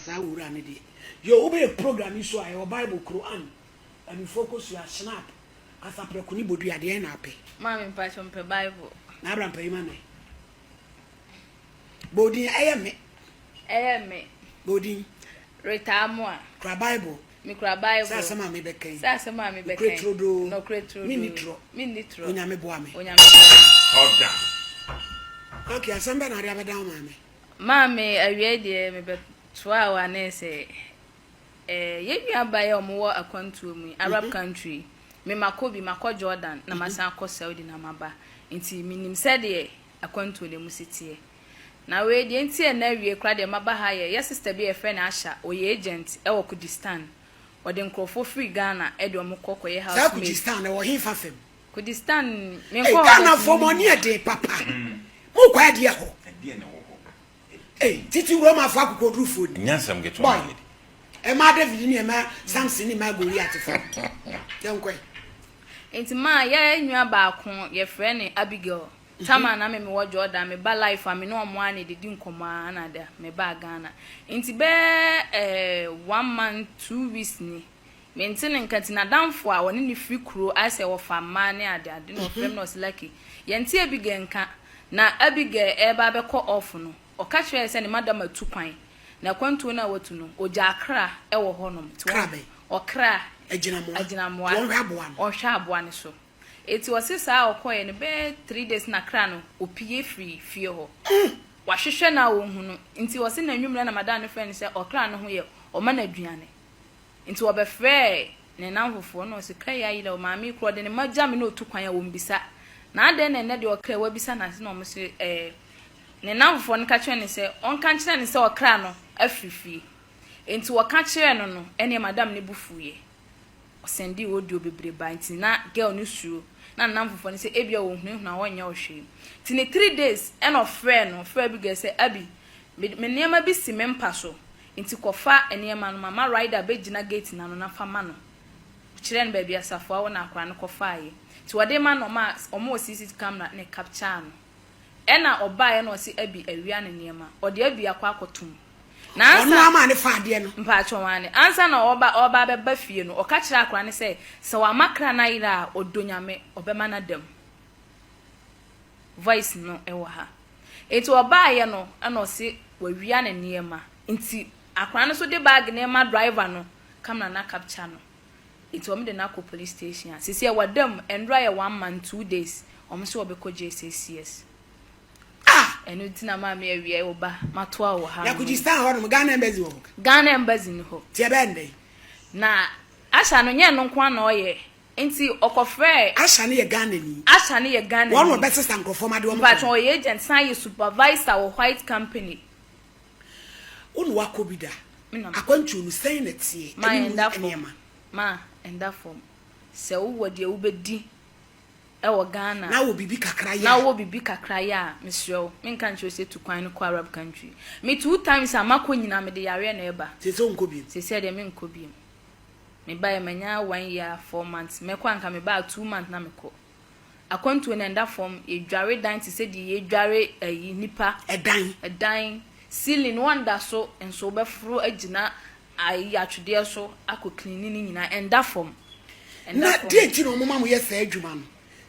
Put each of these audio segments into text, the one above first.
sa wura ne de yo obe program so ayo Bible Quran and you focus your snap asa prekuni bodu ade na ape mami mpa chompe Bible na abram pe imane bodin ayeme bodin retamwa kra Bible mi kra Bible sa ma me bekan no kretro minitro onya me boa me Oda. Okay, asamba na ria beda mama mami awie de me be toa wa na se ye abaye omo akwantuo mu Arab country me makobi makọ Jordan na masan akọ Saudi na maba nti minim se de akwantuo le musitie na we de nti na wie kra de maba ha ye sister bi e friend Asha oye agent e wo Kurdistan ode nkrofo free Ghana e de omo kokọ ye house mate Kurdistan e wo hin fafem Kurdistan me ko Ghana for money de papa mo kwa de ho titi Roma fa kokodru food Nyansam get one. E ma David ni e ma Samson ni ma Goliath fa yankwe enti ma ye nwa ba ko ye friend Abigail tama na me wo Jordan me ba life am no omo ani de di nkomo ana da me ba Ghana enti be 1 month 2 weeks ni me ntine nkati na damfo a woni ni free kuro ase wo fa ma ne ade no frem no silaki ye nti Abigail nka na Abigail e ba be ko off no o ka hwe se ne madam atu kwan na kwantu na watu no oja akra e wo honom krabe okra aginamo ohwa aboa ne so eti wosisa okoye ne be 3 days na kra no opie free fie ho wahwehwe na wo hu no nti wosi na nwumre na madam ne friend se okra no ho ye o ma na aduane nti wo be frɛ ne nanfofo no se kai ya yile o maami kro de ne magya me na otu kwan ya wo mbisa na ade ne de okra wa bisa na se no mo se ne nanfofo no ka kye ne se on kan kye ne se okra no afrifi enti wo ka kye no ene madam ne bufuye sendi audio bebre ba nti na girl no suo na namfofo ne se ebia wo hunu na wonya wo hwe ti ne 3 days and of friend no friend bi ge se abi me niam bi si me mpa so nti kofa eniema no mama rider be gina gate na no na fama no kire no ba bia safo a wo na akra no kofa ye ti wode ma no ma omo CCTV camera ne capture no ena obae no se abi awia ne niema ode abi akwa akotum na onu ama ne fa de no mpa chomane ansa na oba be ba fie no o ka kira akra ne se wa makra na ira odonyame obema na dem voice no e wa ha eti oba ye no ana o se wawia ne niema nti akra ne so de bag ne ma driver no camera na capture no eti o me de na ko police station sisi e wadam endra ye 1 month 2 days o me se obekọ JCCS enu tina ma me awie oba matoa wo ha ya Kurdistan ho no Ghana embassy wo Ghana embassy no ho tie bende na Asha no nye no nko na oye enti okofre Asha ne ye Ghana ni Asha ne ye Ghana one of best stand crofo ma de wo but oye agent sign supervisor wo white company unu wakobida akwantu nu say na tie ma enda form se wo de wo bedi ewo Ghana na wo bibi kakra ya misro men kan cho se tu kwan no Arab country me 2 times amako nyina me de yare na eba se nkobi se se de me nkobi me ba e manya 1 year 4 months me kwa nka me ba 2 months na me ko akwantu na enda form e dware dan ti se di e dware ayi nipa edan ceiling wanda so enso be fro agina ayi atwede so akọ clean ni nyina enda form na de ti no mama mo ye sa adwuma no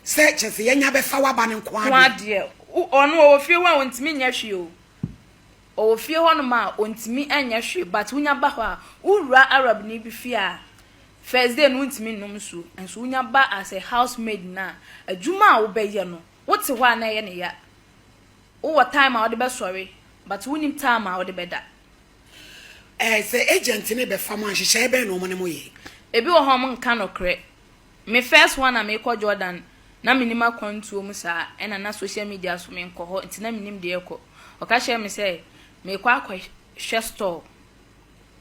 se chese yenya be fa waba ne nko ade ono o fie wa ontimi nya hwe o fie ho no ma ontimi anya hwe but unya ba ho a ura Arab ni bi fie a first day no ontimi num so enso unya ba as a housemaid na adwuma a wo be ye no wote ho na ye ne ya wo time a wo de be sorry but unim time a wo de be da se agent ne be fa mo ahyehyɛ be no mo ne mo ye ebi wo ho mo nka no kre me first one na me ko Jordan na minima kwantuo mu saa ena na social media so me nko ho ntina minim de ekọ o ka hye me say me kwa hwe store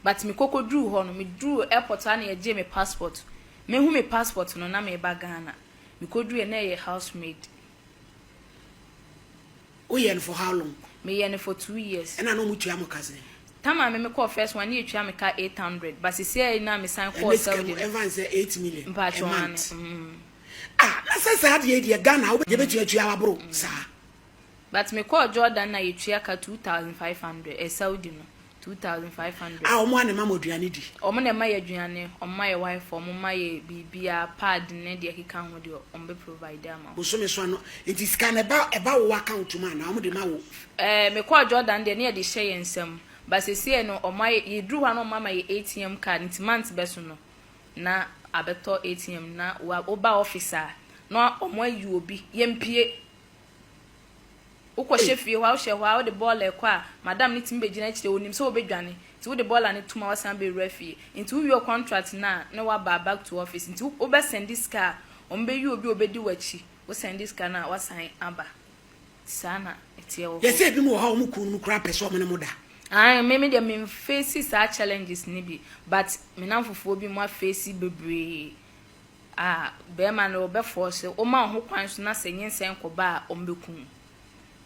but me kokodru ho no me dru airport na ye je me passport me hu me passport no na me ba Ghana me kodru na ye housemaid o yen for how long me yen for 2 years ena no mutu amokaze tama me call first one ye twa me ka 800 but se na me sign call Saudi everyone say 8 million a month na say de ye Ghana wo ye betu atua abro sa but me call Jordan na ye tua ka 2500 Saudi no 2,500. Ah, omo ane mama oduane di. Omo na ma ye aduane, omo ma ye wife, omo ma ye bibia pad ne de keka ho de omo be provide am. Bosome so ano, it is can eba wo account man na omo de ma wo. Me call Jordan de ne de share ensem. But say no omo ye dru ha no mama ye ATM card nti month be so no. Na abeto ATM na oba officer. No omo ayi obi yempie. Ukwa chef ye wa o de ball e kwa madam ni timbe gina chire onim so obedwane ti wo de ball ani tuma wasan be referee into your contract na wa back to office into obe send this car ombe yi obi obedi wachi wo send this car na wasan aba sana etie wo Ye say bi mo ha omo kunu mu kra pese omo ne mo da. me de me face sa challenges ni bi but me nan fofo bi mo face bebre be man obe force o ma ho kwan so na senyensen ko ba ombe kun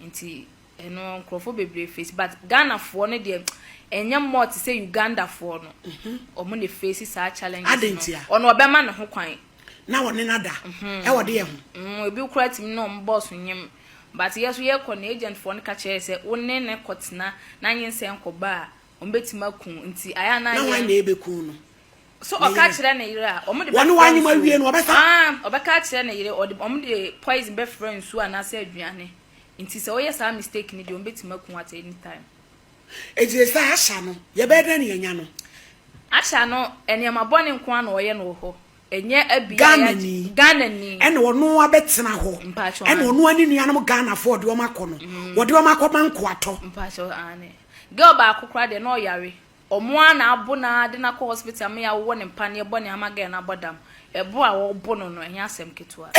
nti eno nkrofo bebre face but Ghana for no de enya more to say Uganda for no omo ne face sa challenges no ono obema ne ho kwan Na woni nada e wode ye ho ebi kura tim no boss nyem but yeso ye ko na agent for no ka chere se wonne ne kotena na nyensen ko ba ombetima kun nti aya na na wan na ebe kun no so o ka chere na yire a omo de woni wanyi ma wie no obesa obeka chere na yire omo de poison be friend so na se aduane nti se oye sa mistake ni de ombetima kun at any time eje sa asha no ye be da ne yanya no asha no eniama bone nko an oye no ho enye abia Ghana ni ene wono abetena ho ene wono ani nuanom Ghana for de o makono wo de o makoba nko ato mpacho ane girl ba akokra de no yare omo na abo na de na ko hospital me ya wo ne mpa ne bo ne amaga na bodam ebo a wo bo no no ehia asem ketua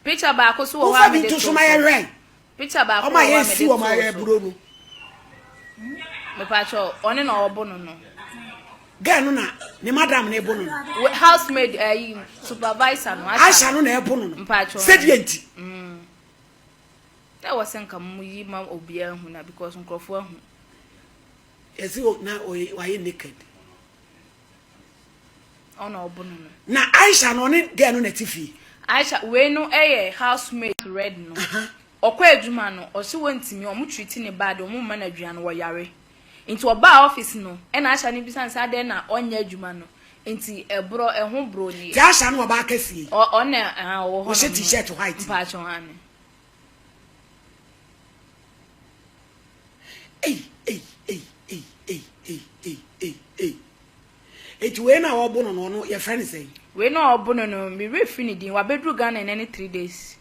picture ba akoso wo ha me de so my red picture ba akoso o ma ye si o ma ye buro no me pacho one na wo bo no no girl no na ne madam na ebo no housemaid supervisor no asha no na ebo no mpacho sedienti that was nka mu yi ma obia hu na because nkrofo hu esi na why naked ona obono na Aisha no ne girl no na tifi Aisha we no housemaid red no okwa adwuma no o se wontimi o mu treat ne bad o mu ma na aduan wo yare into oba office no e na Aisha ne bisan sa de na onya adwuma no nti ebro eho bro ni ti Aisha no oba kafie o na wo ho t-shirt white pa chon eti we na obono no your friend say we na obono no me refi ni din wa bedru Ghana in any 3 days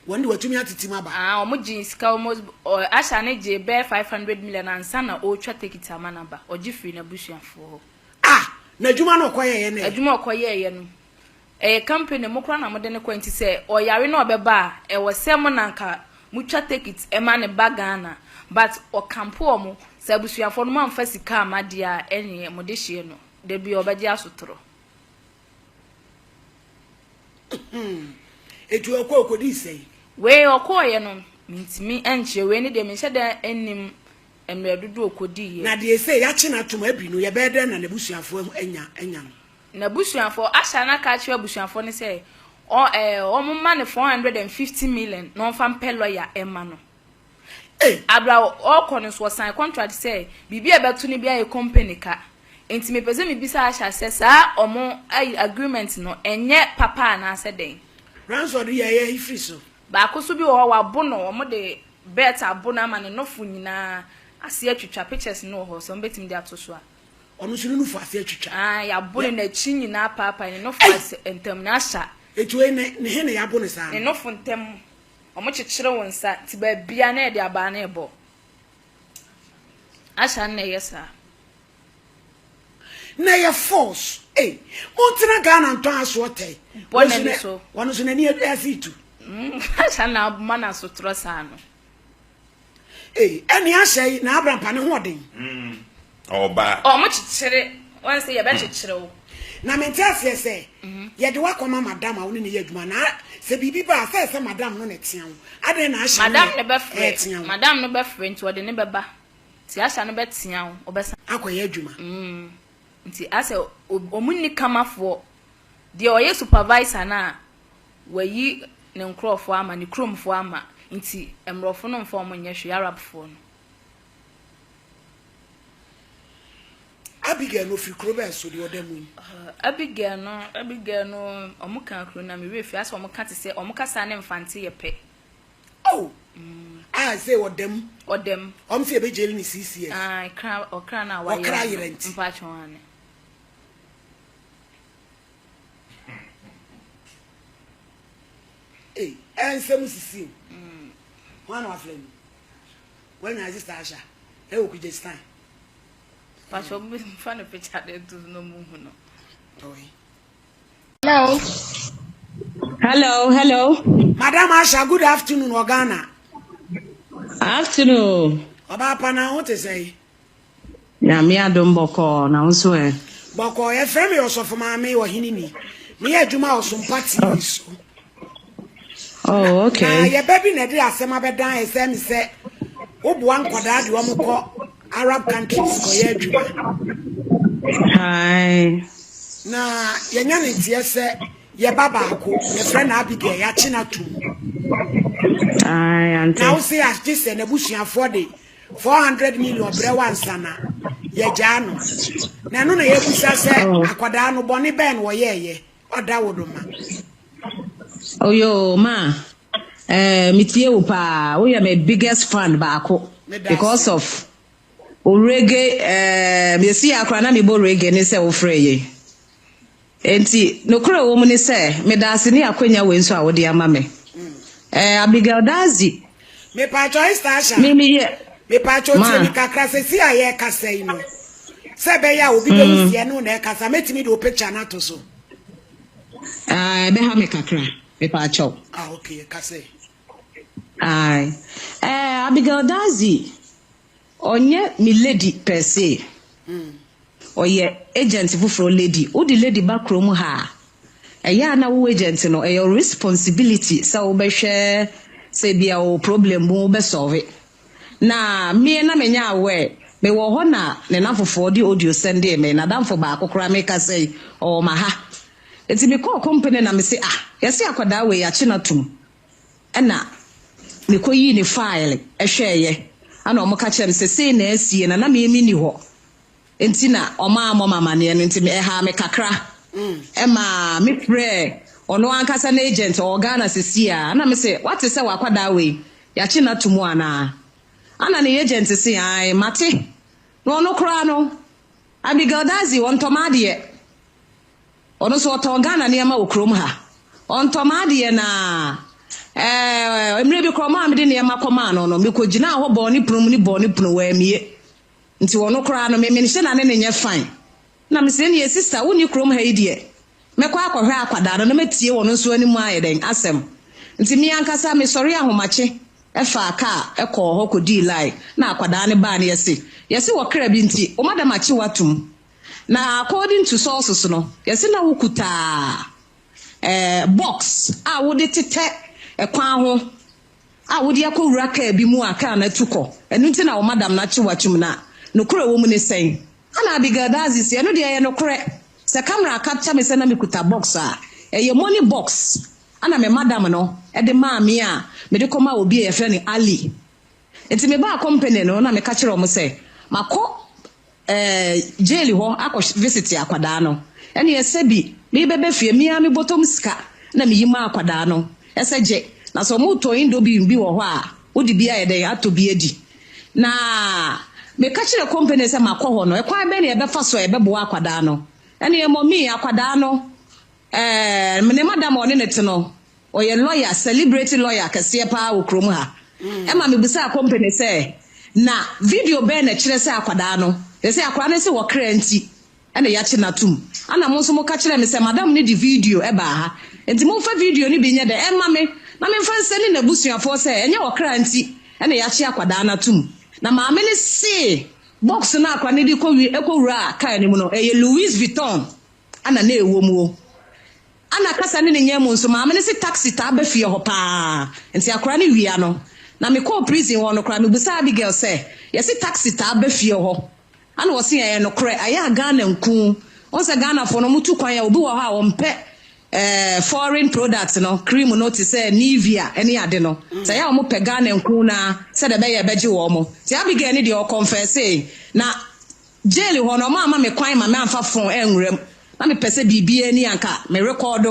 won de watumi atitima ba omo jeans ka almost Asha ne je be 500 million ansa na o twa take it amana ba o ji free na busuafo na adwuma no koye ye na adwuma koye ye no company mo kra na mo de ne kwanti se o yare na obeba wo sem na nka mutwa take it ema ne ba Ghana but o campo omo se busuafo no ma mfa sika amade a ene mo de hie no de bi obaje asotro etu okodi sei we okoye no mintimi enche we ni de me hyeda enim emredudu okodi ye na de sei ya chi na toma abi no ye be de na busuafo enya na busuafo Asha na ka chi busuafo ni se o mo ma ne 450 million no fa mpelo ya ema no abra o kono so sign contract say bibi e beto ni bia e company ka enti me pese me bisa Asha se sa omo agreement no enye papa na ase den ranso de ye ifri so ba akoso bi wo wa bo no omo de bet abo na ma ne nofo nyina ase atwitwa pictures no ho so mbetim de atoso a ono sunu nufu ase atwitwa ya bo ne chi nyina papa ne nofo ase entem na Asha etu ne he ne ya bo ne sa ne nofo ntem omo chechire wonsa ti ba bia na e de aba na ebo Asha na yesa na ye force montina Ghana nton aso te bonne so wono so na ni afitu Asha na mana so tro sa no eni ahye na abrampa ne ho den oba omo chechire wonse ye be chechire wo na mentia se ye de wakoma madam a woni ne ye adwuma na se bibi ba se madam no ne tia wo ade na ahye madam ne be frɛ madam no be frɛ nti wode ne beba ti Asha no be tia wo obesa akoye adwuma nti ase omunni kamafo de oye supervisor na wayi ne nkrofo ama ne kromfo ama nti emrofo no mfo mo nyehwe arabfo no Abigail no fi kuro be so de odam. Abigail no omuka kuro na me refi as omuka te say omuka sa ne mfante ye pe. Oh. I say odam. Say be jail ni CCS. Okra na wa ye. Okra yerent. Mpacho ane. Eh, ensem sisi. One of them. When I just Asha, he will just time. Pacho me fan a picture there to no move no. Hello. Madam Asha, good afternoon, Ogana. Afternoon. Oba pana what to say? Na me adom boko na unso e. Boko e frame yourself for my me Oheneni. Me adwuma o SOMPA so. Oh, okay. Na ye baby na dey asema bedan e say me say obuwa nkoda de omko Arab countries ko ye adwuma. Hi. Na ye nya ne tie say ye baba ko ye friend Abigail ya china tum. Hi, auntie. Now say as this and ebusian for the 400 million brewan sana ye jano. Na no na ye busa say akwada no boni ben wo ye oda wodoma. Oh yo ma. Mitie wo pa, we are my biggest fan baako because of reggae me see akra na me bo reggae ne say wo frɛ ye. Enti no kura wo mu ne say me da ase ne akwanya we nso a wo de ama me. Abigail Dazi. Me pa choice Tasha. Me pa cho tie mi kakra se si aye kasa yi no. Se be ya obi be usie no na kasa metimi do picture na to so. Be ha me kakra. Me pa cho. Okay, kasa. Aye. Abigail Dazi. Onye mi lady per se. Oye agent fufuro lady. O di lady back room ha. Eya na wo agent no your responsibility sa wo be hwe se bia o problem wo be solve. Na me na menya awe me wo ho na ne na fofo di audio send me na damfo ba akokora me ka say o ma ha. Eti me call company na me say yesi akwada we ya chi na tum. Na me koyi ni file ehweye ana omo ka kire se sei na asie na me mi ni ho. Enti na oma mama ne enti me ha me kakra. Emma me pray ono ankasa na agent o Ghana sesia na me say what is say wakwada we ya chi na tumu ana ne agent say ai mate no no kra no Abigail Dazi won tomade ono so to Ghana ne ma okrom ha on tomade na emre bi kroma me de ne ma koma no me ko gina ho bo ni prum wa mie nti wono kra no me hye na ne nye fine na me se ne sister woni krom ha idie mekwa akwahwe akwada no metie wono so ani mu ayeden asem nti mi ankasa me sori ahomache efa aka ekọ ho kodi lai na akwada ne ba ne yesi wo kra bi nti o madam achi watum na according to sources no yesi na wukuta box a wode tete ekwan ho a wode akowura ka bi mu aka na tukọ enu nti na o madam na achi watum na no kra wo mu ne sen ana Abigail Dazi se no de ye no kra se camera capture me se na me kuta box ye money box ana me madam no e de ma me a me de koma obi e friend Ali enti me ba company no na me ka kire o mo se mako jail ho akọ visit akwada no ene ye se bi me bebe fie me a me bottom ska na me yima akwada no ese je na so mo to indo bi wo ho a odi bia ye de ato bi edi na me ka kire company se mako ho no e kwa be na e be fa so e be bo akwada no ene ye momi akwada no me madam one net no oye lawyer celebrity lawyer kase pa okrom ha e ma me bisa company say na video be na kire say akwada no e say akwada no say wo kranti ene ya chi na tum ana mo so mo ka kire me say madam ne di video e ba ha enti mo fa video ni bi nye de e ma me na me fa send na busuafo say enye wo kranti ene ya chi akwada na tum na ma me ne say box na akwa ne di ekowura aka ni mu no Louis Vuitton ana na ewo mu ana kasa ne nyemu nso ma me ne se taxi ta ba fie ho pa nti akora ne wia no na me call prison ho no kra me busa Abigail say yesi taxi ta ba fie ho ana wo se ye no kra aya Ghana nku on se Ghana fo no mutu kwan ya obi wo ha wo mpe foreign products no cream no ti say Nivea ene ade no say ya wo pe Ghana nku na say de be ye beje wo mo ti Abigail ne de o confess na jail ho no mama me kwan ma me amfa phone enwrem na me pese bibie ni anka me record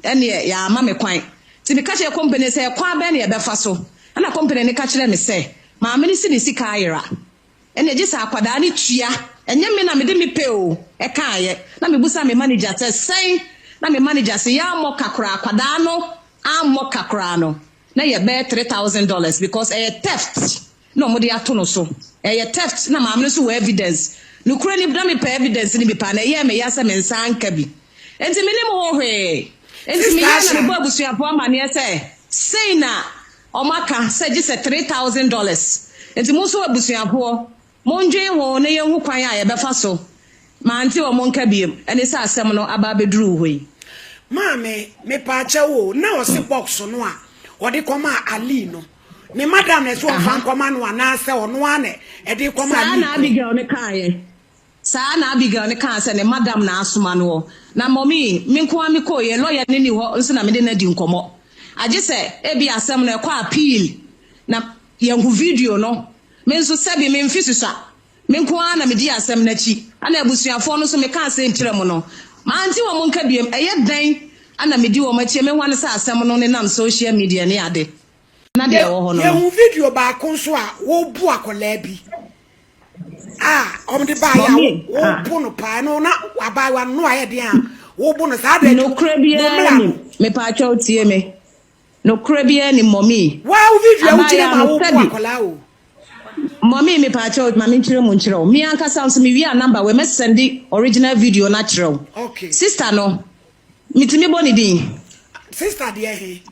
ene ya ma me kwan ti me ka che company say kwa be na e befa so na company ni ka kire me say ma me ni si ni sika ayira ene je sa akwada ni tua enye me na me de me pay o e ka aye na me busa me manager say na me manager say ya mo kakra akwada no ammo kakra no na ye be $3,000 because theft no mo de ato no so theft na ma me so evidence no kura ni bra me pay evidence ni bi pa na ye me yasa me nsanka bi enti me ni mo hwe enti me ya na me babu so apo ma ne say na o maka say je $3,000 enti mo so abusuapo mo ndwe ho na ye hu kwan a ye befa so ma anti o mo nka biem ene sa asem no aba beduru hoi Mame, me pacha wo na o se box no a o de koma ali no ne madam na so fan koma no na se ono ane e de koma ali na Abigail ne kaaye sa na Abigail ne kan se ne madam na asoma no na mommy me nko ami ko ye lawyer ne ni ho nso na me de na di nkomo age se e bi asem na e kwa appeal na ye ngu video no me nso sebi me mfisusa me nko ana me di asem na chi ana abusuafo no so me kan se nkyere mo no ma anti wo mo nka biem eye dan ana me di wo ma chi me wan se asem no ne nam social media ne ade na de wo ho no ye video ba ko so a wo bu akola bi om de ba ya wo bu no pa no na aba wa no aye de a wo bu no sa de no krabia ni me pa cha otie me no krabia ni mommy wa video wo chire ma wo bu akola o mommy me pa cha ma me nchire mo nchire o me anka sounds me wi a number we me send the original video na chire okay sister no mitimi boni din sister de he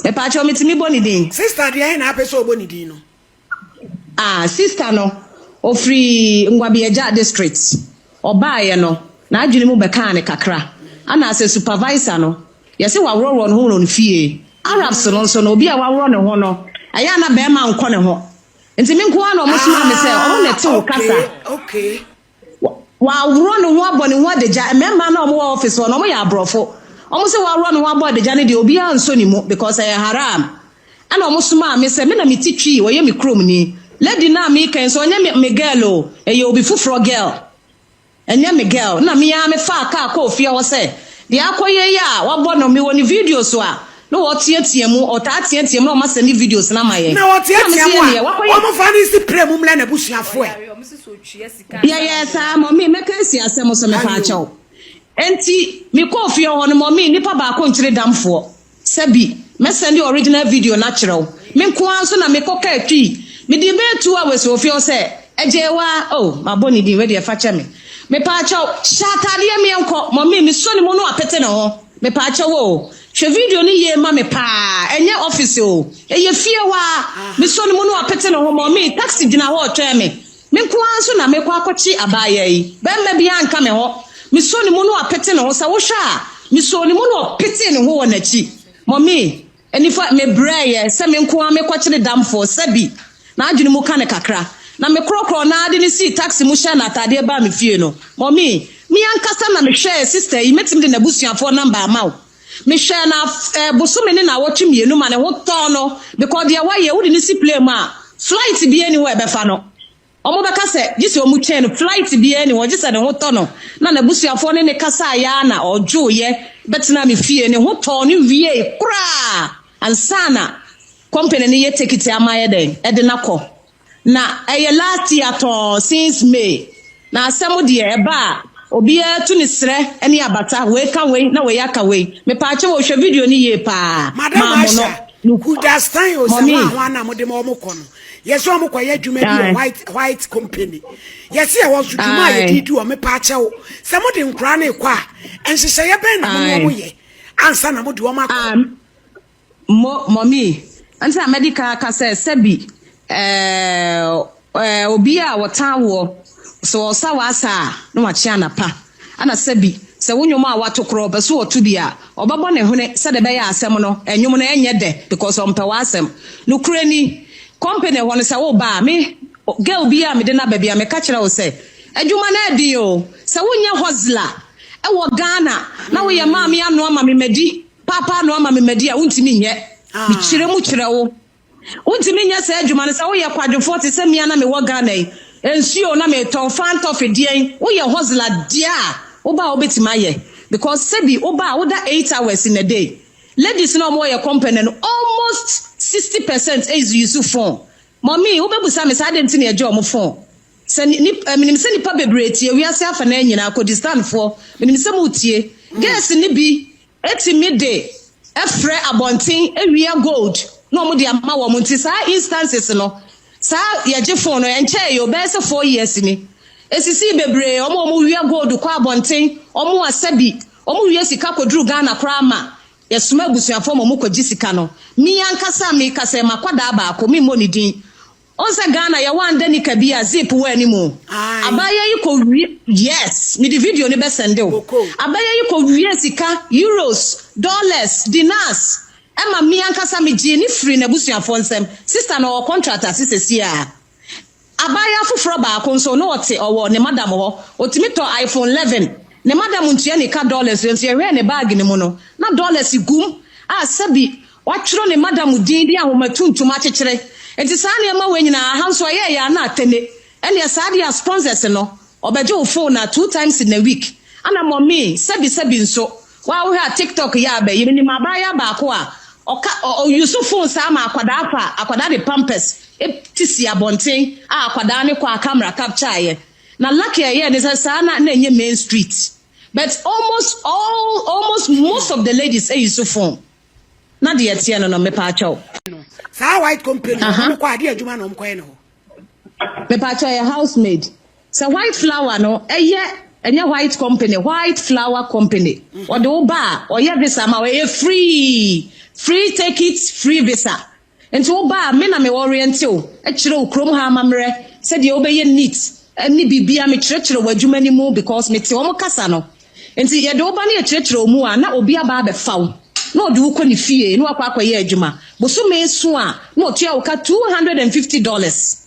me pa cha mitimi boni din sister de he na apeso boni din no sister no ofri Ngwabieja district obaye no na adwene mu beka ne kakra ana ase supervisor no yesi wa woro no ho no fie Arabs no so no obi a wa woro ne ho no aya na be ma nko ne ho enti me nko na omusuma me se o ne te wo kasa okay wa woro no ho abone ho adeja member na omo office no omo ya abrofo omo se wa woro no ho abo adeja ne de obi a nso ni mu because ay haram ana omusuma me se me na mititwi wo ye me krom ni lady na me kan so onye me girl o eye obi fufro girl enye me girl na me ya me fa ka ko fie wo se de akoye ya wa bo no me woni video so a no wo tietie mu o ta tietie mu no ma send videos na maye na wo tietie mu o mo fa ni si prem mu na busuafo ya sa mommy me kan si asem so me fa chaw enti me ko fie ho no mommy nipa ba ko nkire damfo sabi me send the original video natural me nko anso na me ko ka atwi me di be 2 hours o fie o se ejewa ma boni di we de fa cha me pa chaw shatade me enko mommy me so ni mo no apete na ho me pa chaw o hwe video ni ye ma me pa enye office o eye fie wa me so ni mo no apete na ho mommy taxi gina ho twa me nko anso na me kwa akochi abaya yi be me bia anka me ho me so ni mo no apete na ho sa wo hwa me so ni mo no apete ne ho wo na chi mommy enifa me braye se me nko a me kwakire damfo sabi na adwene mu ka ne kakra na me krokro na ade ni si taxi mu hye na atade ba me fie no mommy me ankasa na me hwe sister yi metim de na busuafo number amaw me hwe na bosome ne na wotwe mienu ma ne ho ton no because dia wa ye wo de ni si play ma flight bi anywhere be fa no omo beka se gisi omu twen flight bi ani wo gisa ne ho ton no na busuafo ne kasa ya na ojo ye betina me fie ne ho ton ne wie kura ansana company ne ye take it amaye den e de nakọ na eye last year to since May na asem de e ba obi etu ni sre eni abata we kan we na we yaka we me pa che wo hwe video ni ye pa madam Asha could understand you say wa na mo de mo kono yes o mo koye adwuma bi white company yes e was dwuma ye didi o me pa che wo se mo de nkra na ekwa enhyehyɛ ye ben na mo ye ansa na mo de o makọ mommy ansa medical ka se sebi obi a wotawo so sa wasa no wachi anapa ana sebi se wonwom a watokro be so otu bia obabo ne hune se de be ya asem no enwom na enye de because ompa wasem no kurani company won se wo ba me girl bia me de na ba bia me ka kire wo se adwuma na adi o se wonye hozla e wo Ghana na wo ye maami ano ama me medi papa ano ama me medi a wontimi nye me kire mu kire wo wontimi nya se adwuma ne se wo ye kwadwofo te se mia na me wo Ghana yi Ensure na me ton fan tough dien. Wo ye hustler dia. Oba obetima ye. Because sebi oba oda 8 hours in a day. Ladies no more your company no almost 60% is use phone. Mommy, obebusa me say didn't na ejo mo phone. Se ni minim se nipa bebre tie wi ase afa na nyina akodi for minim se mo tie. Guess ni bi etimi de efre abonten ewia gold. No mo de ama wo mo nti sa instances no. Sa ye je phone no enche yo be se 4 years ni. Esisi bebre omo wia gold kwa abonten omo asabi omo wia sika kodru Ghana kra ma yesuma busuafo mo kogi sika no mi ankasa mi kasa makwada ba ko mi moni din onse Ghana ya wanda ni kabia zip we ani mu abaya yi ko yes mi di video ni be sende o abaya yi ko wie sika euros dollars dinars ema mi ankasa mi ji ni free na busuafo nsem sister na o contractor sisesi a abaya fufuro ba ko nso no ote owo ne madam ho otimi to iPhone 11 ne madam ntua ne ka dollars nso ye hwe ne bag ne mu no na dollars gum a sabi watwro ne madam din di ahomatuntum akekere enti saa ne ma we nyina hanso ye ya na atene ene saa dia sponsors no obeje o phone na 2 times in a week ana mommy sabi nso wa wo ha TikTok ya ba yimi ni mabaya ba ko a o Yusuf phone saa ma akwada de pampers tisi abonten a akwada ne kwa camera capture ye na lucky ye ne saa na enye main street but almost most of the ladies use phone na de tie no me pa acho saa white company no kwa ade adwuma no mkoe no me pa acho ye housemaid so white flower no enye white company white flower company o de oba o ye visa ma we free tickets free visa enti oba me na me orient o e kire okrom ha mamre se de obeye neat ni bibia me kire wadwuma ni mu because me te omo kasa no enti ye de oba na ye kire omu a na obi aba be fawo na odi wo ni fie na akwa ye adwuma boso me so a na otua wo ka $250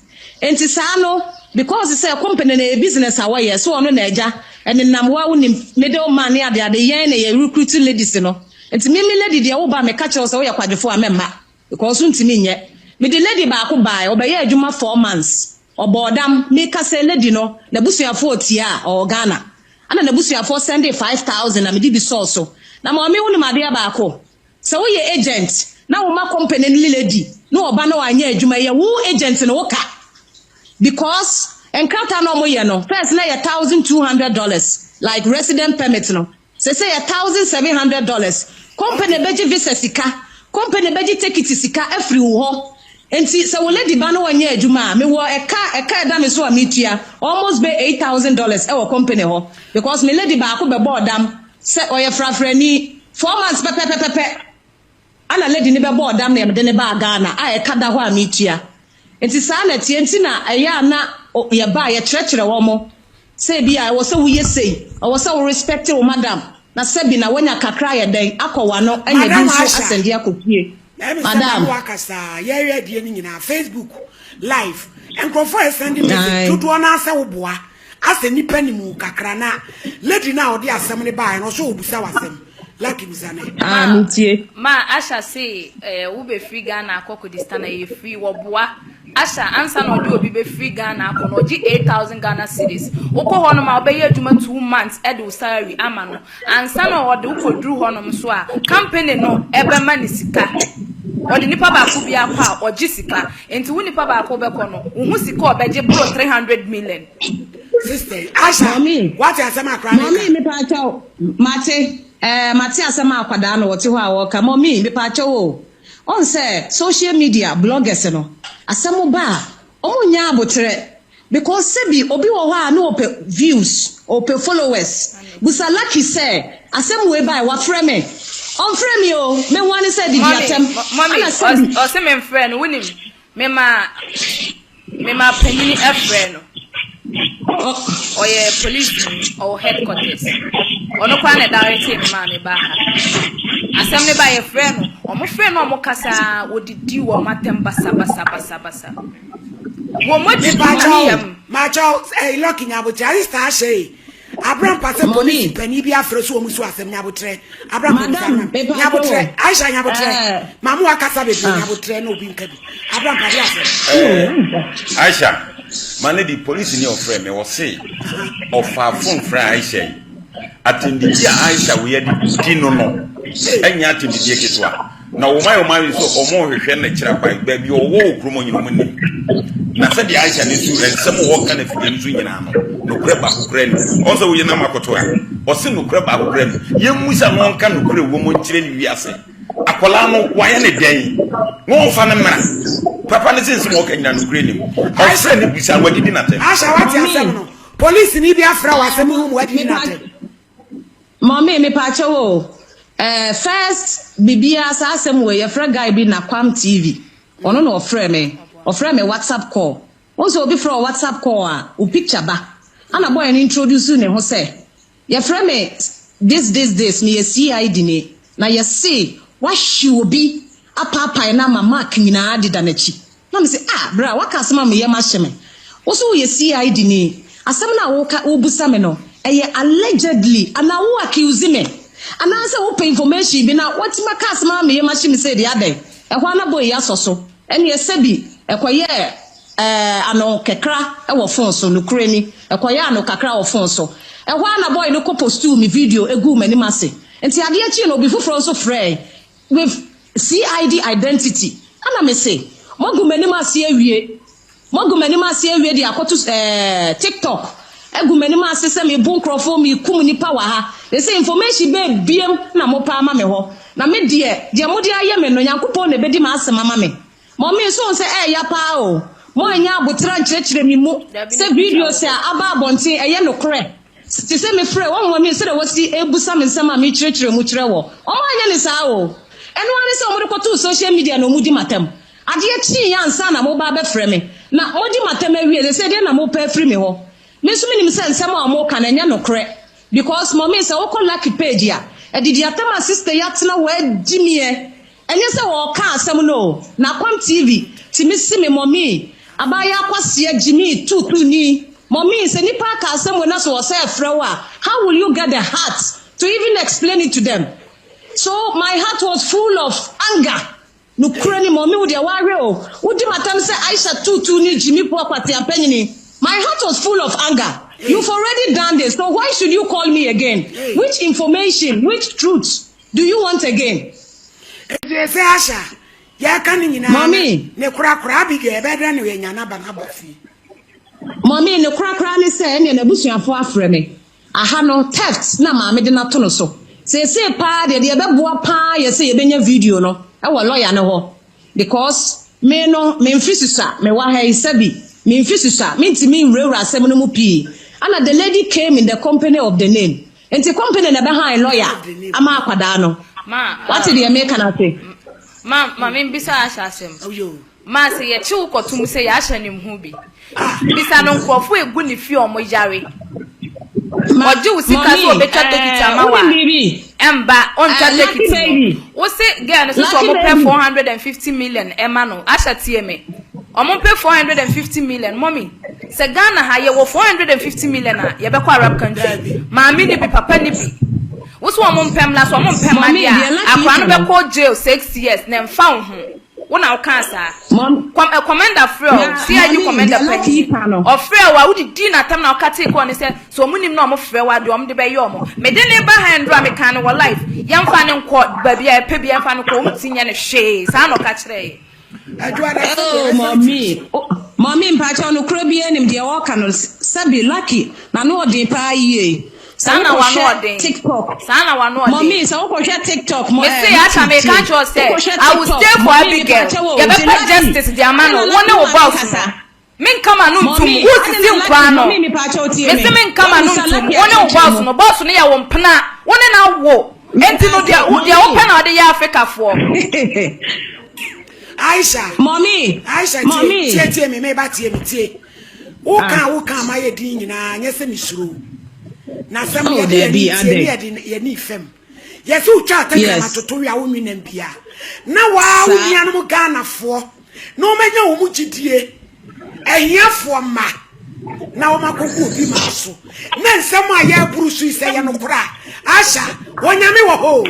enti saa no because say company na business awaye so ono na eja eni nam wa wo ni middle man ya de yen na ye recruit ladies no enti me lady de wo ba me ka kire so wo ye kwadefo a memma because untimi nye me de lady ba ko bai obaye adwuma 4 months obodam me ka say lady no na busuafo otia o Ghana ana na busuafo send 5,000 na me di bi so na ma me wonu made ba ko so wo ye agent na wo ma company ni lady no oba na wanya adwuma ye wo agent no wo ka because encounter no mo ye no first na ye $1,200 like resident permit no say $1,700 company beji visa sika company beji ticket sika every wo enti so lady ba no wanya adwuma me wo eka da me so amitua almost be $8,000 e wo company ho because me lady ba ko be boardam se oye frafrani 4 months pepe ana lady ni be boardam na me de ne ba Ghana a eka da ho amitua enti saa na tie enti na eya na ye ba ye kire wo mo se bia wo se wo yesei wo se wo respect wo madam na sebi na wanya kakra ye den akọwa no anya bi so asendi akopie madam wakasa ye die ni nyina Facebook live enkrofo e send message tutu na ase wo boa ase nipa ni mu kakra na lady na odi asem ne ba no so obusa wasem like bizane mitie ma asha say wo be free Ghana akoko distana ye free wo boa asha ansa na odi obi be free Ghana akọ no gi 8,000 Ghana cedis ukọ ho no ma obeye adwuma 2 months e de salary ama no ansa na odi ukodru ho no so a company no ebe ma ni sika odi nipa ba ko bia kwa ogi sika enti wo nipa ba ko be ko no wo sika obeje bro 300 million sister asha what you asema akra mommy me pa cho mate asema akwada no wote ho a wo ka mommy me pa cho o on say social media bloggers no asemu ba omunya abotre because sebi obi wo ho a no ope views ope followers busa lucky say asemu we ba wa frame me on frame yo me wan say di atem mommy o se me friend wonim me ma penini e friend or ye police or headquarters or no kwa na direct man me ba ha asem ne ba ye friend o mo friend no mo kasa odidi wo matem basa wo mo di ma chao lucky nya botre star shey Abraham pase police pani bi afro so mu so asem nya botre Abraham nya botre Aisha nya botre mamu akasa be nya botre no obi nka bi Abraham padi asem Aisha Man, the police in your frame, or say, of our phone for Aisha. Attending the Aisha, we had Tino, and yet in the Yakitwa. Now, my so or more nature by baby or woe, Roman. Now, said the Aisha is you and some walk kind of no crab Ukraine. Also, we are Namakotoa, or send no crab Ukraine. Young Musa Mon can create woman children, we are saying. Akolano, why any day? No fun man. Papa is smoking than Ukraine. I said it was already dinner. Asha, what you say? Police in India, Frau, some whom what dinner. Mommy, me pacho. First, Bibia Sassam way, a friend guy be na Quam TV. Or no, friend me WhatsApp call. Also, before a WhatsApp call, or picture ba. And a boy and introduce you, Jose. Your friend me this, me a CID. Now you see, what she will be a papa and a mama king added anechi. Now say, bra, what can some me yamasheme? Also, you CID. As some now walk ubusameno. Allegedly, and now who accuse me? And answer open information. Be now what's my cast, mammy? Machine said the other day. A one boy, yes, also. And yes, Sebi, a quiet, ano kekra, a wafonso, no cranny, a quiano kakra or fonso. A one boy no couples to me video, a good many massy. And see, I get you know before also fray with CID identity. And I may say, Mogu many massy, Mogu many massy, the Akotus TikTok. Egu menima sese me bon crofo me kum nipa wa ha. They say information be biem na mo pa ma me ho. Na me de mo de aye me no Yankopon na be di ma asema ma me. Mo me so say ya pa o. Mo anya abotra nkyerɛkyerɛ mi mu. Say video say aba abonten eye no kore. Ti say me frɛ won me say wo si ebusa me nsɛm a me kyerɛkyerɛ mu kyerɛ wo. O ma anya ne saa o. Eno ane say o mo de kɔto social media na o mu di matam. Ade akyi ya nsa na mo ba be frɛ me. Na mo di matam awie they say de na mo pa frɛ me ho. Mesumi say some more can enya no kre because mommy say wo call lucky page ya e didi atama sister yatena we jimie enye say wo ka asem no na Kwam TV ti me si me mommy abaya kwase jimi tutu ni mommy say nipa ka asem we na so say frewa how will you get the heart to even explain it to them? So my heart was full of anger. No kre ni mommy wo de ware o wo di matam say Aisha tutu ni jimi po akwate apanyini. My heart was full of anger. You've already done this, so why should you call me again? Which information, which truth do you want again? Mommy, ne kura big better than we nyana banabafi. Mommy, ne kura ni say ne busuafo afre me. Aha no theft na ma me de na to no so. Say pa de beboa pa ye say ye benya video no. E wo lawyer no ho. Because me no me mfisisa me wa ha isabi. Me mfisisa me ntimi nwura asem no mu pi. And the lady came in the company of the name. And the company na behind lawyer. Ama akwada no. Ma. What did the American say? Ma me mbisa asha asem. Oh yo. Ma say ye chi ukotum say ya asha nim hu bi. Bisa no nkrofo egu ni fi omo yare. Oje usika so obetwa dokita ma wa. Emba ontwa dokita. Wo say girl so omo pay 450 million ema no asha tie me. Omo pay 450 million mommy. Se Ghana ha ye wo 450 million a ye be kwa Arab country. Maami ni bi papa ni bi. Wo so omo mpem la so omo mpem ma dia. Akwa no be call jail 6 years na mfa ho. Wo na wo kan sa. Commander Freo, CID commander Peki. O Freo wa wo di na tam na o kate ko ni se so omo nim na omo Freo wa de omo de be ye omo. Me de ne ba hand ra me kan wo life. Yamfa ne nko ba bia pe bia mfa no ko omo tinya ne hwe. Sa no ka kire. Oh, mommy, mpacha no krobi enim de waka no sabi lucky na no de pa ye. Sana wa no de TikTok. Sana wa no de. Mommy, so ko share TikTok mo. Me say acha me can you say I will stay for Abigail. You better justice the amano. One no boss. Men come anu tum wo ti nkwa no. Mommy, mpacha o tie me. Me say men come anu tum one no boss no. Boss no ya wo mpna. One na wo. Enti no dia open na de ya Africa for. Aisha, mommy, mommy, tie me ba tie me tie. Wo kan ma ye din nyina nya se ni suru. Na sam ye ye ni fem. Ye se utwa ataka na toto wi a wo nwinam bia. Na wa wo nia no Ghana fo. Na o menya wo mu gidie. Ehiafo ma. Na wo makoku obi ma so. Na nsam a ye buru su ise ye no kora. Aisha, wonyame wo ho.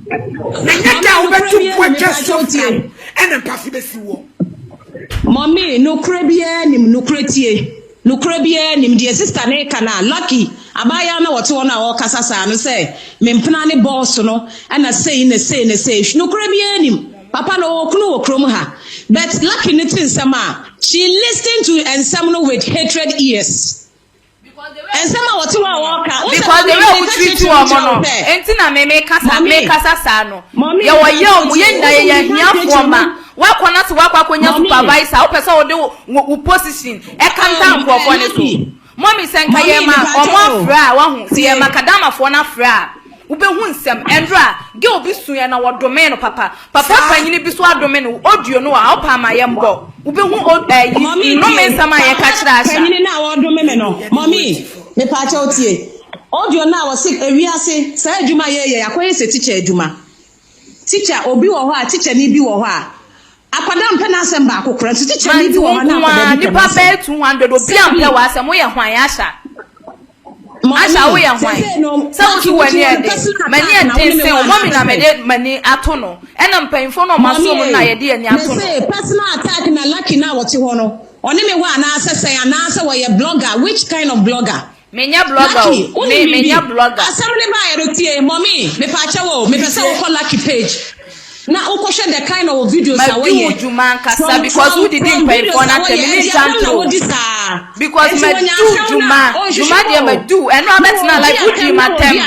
Na nyaka wo betu kwa cheso. And then Pafi Besi wo. Mommy, no crabia, nim no cretie. No crabia, nim dear sister Nekana, lucky. Abaya na watu wana wakasasa no say, mempana boss no, and I say, no crabia nim. Papa no okunu okrom ha. But lucky nitin sama, she listened to Ensemble with hatred ears. And some what you walk because they will treat you mono. Entina me kasa sano. Ya wa yo yenda ya hiafoma. Wa kona to wa kwakonya supervisor, o pese o de position. E kanta nkofo ne so. Mommy senka ye ma omo fra wa hu. Se ye makadama fo na fra. Ubehu nsem endra ge obi suya na wodome no papa panyini bi so adome no audio no a opa ma yembo ubehu no me nsama ye ka kira asha panyini na wodome me no mommy me pa cha otie audio na wo se ewiase sa adwuma ye akoye se teacher adwuma teacher obi wo ho a teacher ni bi wo ho a akwada mpe na asem ba akokora teacher ni bi wo ho na akwada bi pa be 200 obi ampe wa asem wo ye hwan ya asha Asha we yan hwan so ki wani ade mani ade se o mommy na me mani atono ena mpanfo no maso mu na ye de ani atono say personal attack na lucky na wote ho no oni me wa na asese ya na ase wo ye blogger which kind of blogger menya blogger menya blogger asem ne ba ye rotie mommy me pa cha wo me pese wo call lucky page na ukoshe the kind of videos away juma kasa because who didn't pay for na terminate chantro because me do juma dey me do eno abetina like who di matem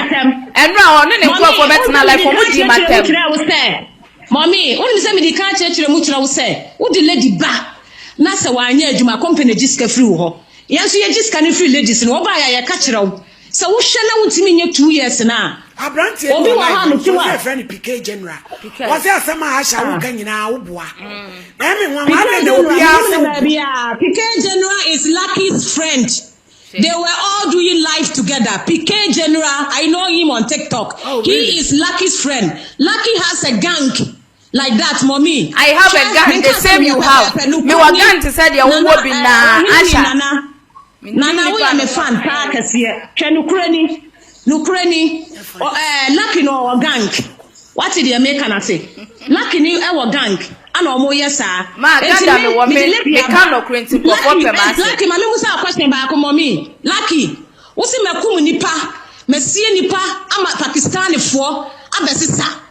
eno a ono ne nko for betina like who di matem mommy oni se me di ka chechire mu kira wo se who di lady ba na se wanya adwuma company jiska free wo ho yenso ye jiska ne free ladies no ba ya ye ka kira wo se wo hwe na wuntimi nye 2 years na Abranti obi wa ha no tuwa friend PK general was there some Asha wo kan nyina wo boa na me nwa ma de obi ase PK general is Lucky's friend. They were all doing live together. PK general, I know him on TikTok. Oh, really? He is Lucky's friend. Lucky has a gang like that, mommy. I have a gang the same you have. Me wa gang to say dia wo bi na Asha Nana we am a fan pa kase twanukurani Nukreni Lucky no gang. What did the American say? Lucky ni e wo gang. Ana omo yesa. Ma gada me wo me kan no krenti ko for ma say. Lucky ma me musa question ba ko mommy. Lucky, wo si mekum nipa, mesie nipa ama Pakistan fo abesisa.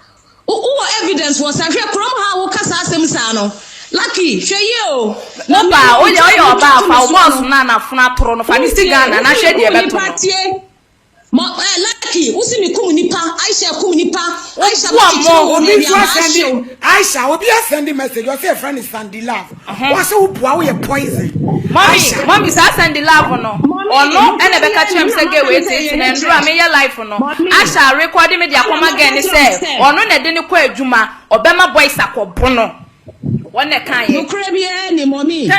Wo evidence was ahwe krom ha wo kasa asem sa no. Lucky, hwe ye o. No ba, o ye oba fa o boss na na funa toro no fa ni sigana na hwe de beto. Lucky, who see me kum nipa, Aisha kum nipa, Aisha Aisha, will be sending message. Your friend is Sandy Love. What's who poison? Mommy, Sandy Love or no? Or no, and I catch him say get waiting and draw me your life or no. Aisha recording me the come again, say, or no, I didn't quit Juma, or Bema boy sako bono. One a kind. No Caribbean, mommy. No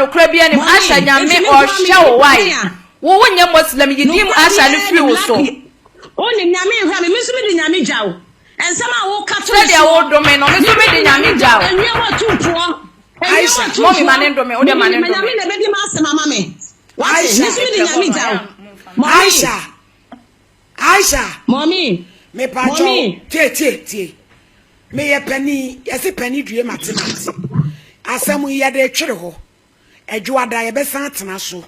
Caribbean, Aisha, Yami or show why. Wo wonya Muslim yidim Asha ne free wo so oni nyame hwa me so me di nyame jaw ensama wo ka to de wo do me no me so me di nyame jaw enwe wa tupo Aisha mommy mane do me o de mane do me nyame na be di ma asema mama me Aisha me so me di nyame jaw Aisha mommy me pa cho tie me ye pani yesi pani due matematics asemu ye de twere ho adwuada ye be san atena so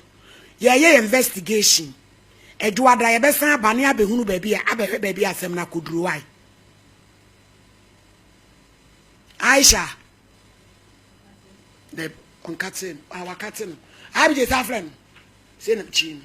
ye investigation edwada ye besan abane abehunu baby abehwe baby asem na koduru wai Aisha the on katin our katin abi je sa friend say na chin